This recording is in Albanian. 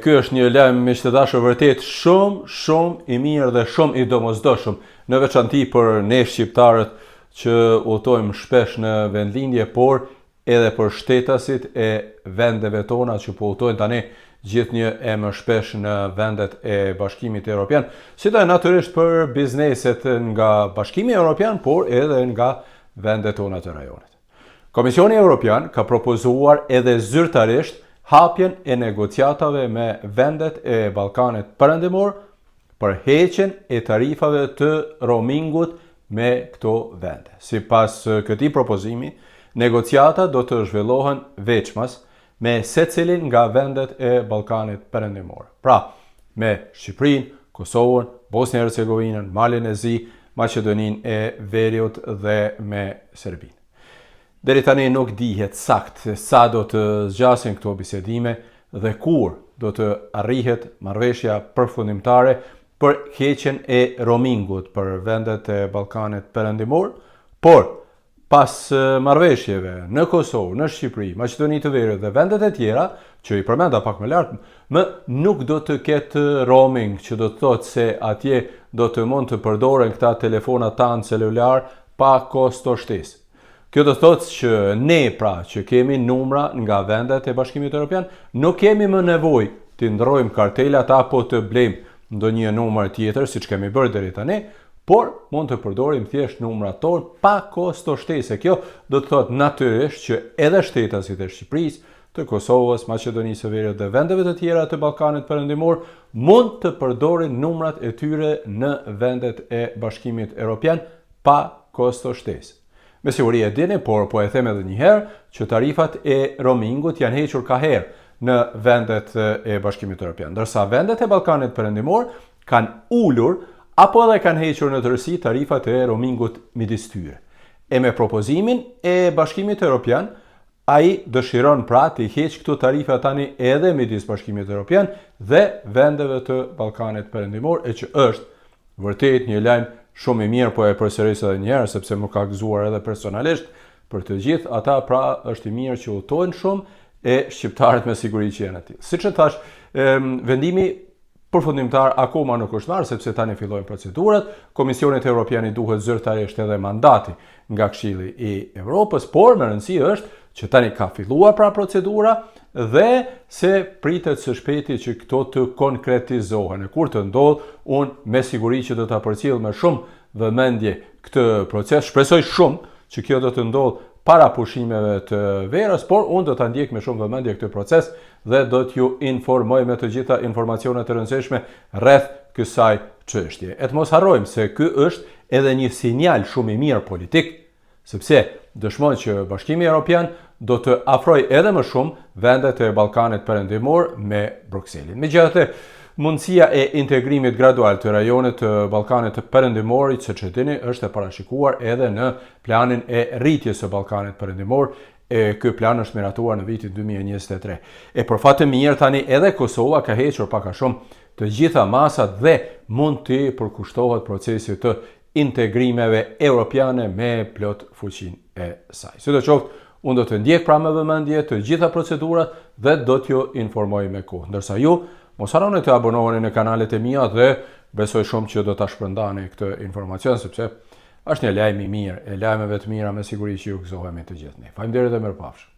Ky është një lajm miq të dashur vërtet shumë i mirë dhe shumë i domosdoshëm, në veçanti për ne shqiptarët që udhtojmë shpesh në vendlindje, por edhe për shtetasit e vendeve tona që po udhtojnë tani gjithnjë e më shpesh në vendet e Bashkimit Evropian, si dhe natyrisht për bizneset nga Bashkimi Evropian, por edhe nga vendet tona të rajonit. Komisioni Evropian ka propozuar edhe zyrtarisht hapjen e negociatave me vendet e Ballkanit Perëndimor për heqjen e tarifave të roamingut me këto vende. Sipas këtij propozimi, negociata do të zhvillohen veçmas me secilin nga vendet e Ballkanit Perëndimor. Pra, me Shqipërinë, Kosovën, Bosnjë Hercegovinën, Malin e Zi, Maqedoninë e Veriut dhe me Serbinë. Deri tani nuk dihet sakt sa do të zgjasin këto bisedime dhe kur do të arrihet marrëveshja përfundimtare për heqjen e roamingut për vendet e Ballkanit Perëndimor, por pas marrëveshjeve në Kosovë, në Shqipëri, Maqedoni të Veriut dhe vendet e tjera, që i përmenda pak më lart, nuk do të ketë roaming, që do të thotë se atje do të mund të përdoren këta telefonat tanë celular pa kosto shtesë. Kjo do të thotë që ne pra që kemi numra nga vendet e Bashkimit Evropian, nuk kemi më nevojë të ndrojmë kartelat apo të blejmë ndonjë numër tjetër siç kemi bërë deri tani, por mund të përdorim thjesht numrat tonë pa kosto shtesë. Kjo do të thotë natyrisht që edhe shtetasit e Shqipërisë, të Kosovës, Maqedonisë së Veriut dhe vendeve të tjera të Ballkanit Perëndimor mund të përdorin numrat e tyre në vendet e Bashkimit Evropian pa kosto shtesë. Me siguri e dini, por po e them edhe një herë, që tarifat e roamingut janë hequr ka herë në vendet e Bashkimit Evropian, ndërsa vendet e Ballkanit Perëndimor kanë ulur apo edhe kanë hequr në tërësi tarifat e roamingut midis tyre. E me propozimin e Bashkimit Evropian, ai dëshiron pra të heqë këto tarifa tani edhe midis Bashkimit Evropian dhe vendeve të Ballkanit Perëndimor, e që është vërtet një lajm shumë i mirë, po e përsëris edhe një herë sepse më ka gëzuar edhe personalisht. Për të gjithë ata pra është i mirë që udhtojnë shumë e shqiptarët me siguri që janë aty. Siç e thash, vendimi përfundimtar akoma nuk është marrë sepse tani fillojnë procedurat. Komisionit Evropian i duhet zyrtarisht edhe mandati nga Këshilli i Evropës, por më rëndësi është që tani ka filluar pra procedura dhe se pritet së shpejti që këto të konkretizohen. E kur të ndodh, unë me siguri që do ta përcjell me shumë vëmendje këtë proces. Shpresoj shumë që kjo do të ndodh para pushimeve të verës, por unë do ta ndjek me shumë vëmendje këtë proces dhe do t'ju informoj me të gjitha informacionet e rëndësishme rreth kësaj çështje. E të mos harrojmë se ky është edhe një sinjal shumë i mirë politik, sepse dëshmon që Bashkimi Evropian do të afrojë edhe më shumë vendet e Ballkanit Perëndimor me Brukselin. Megjithatë, mundësia e integrimit gradual të rajonit të Ballkanit Perëndimor, siç e dini, është e parashikuar edhe në planin e rritjes së Ballkanit Perëndimor. Ky plan është miratuar në vitin 2023. E për fat të mirë tani edhe Kosova ka hequr pak a shumë të gjitha masat dhe mund të përkushtohet procesit të integrimeve evropiane me plot fuqinë e saj. Sidoqoftë, unë do të ndjek pra me vëmendje të gjitha procedurat dhe do t'ju informoj me kohë. Ndërsa ju, mos harroni të abonoheni në kanalet e mia dhe besoj shumë që do ta shpërndani këtë informacion sepse është një lajm i mirë, e lajmeve të mira me siguri që ju gëzohemi të gjithë ne. Faleminderit dhe mirupafshim.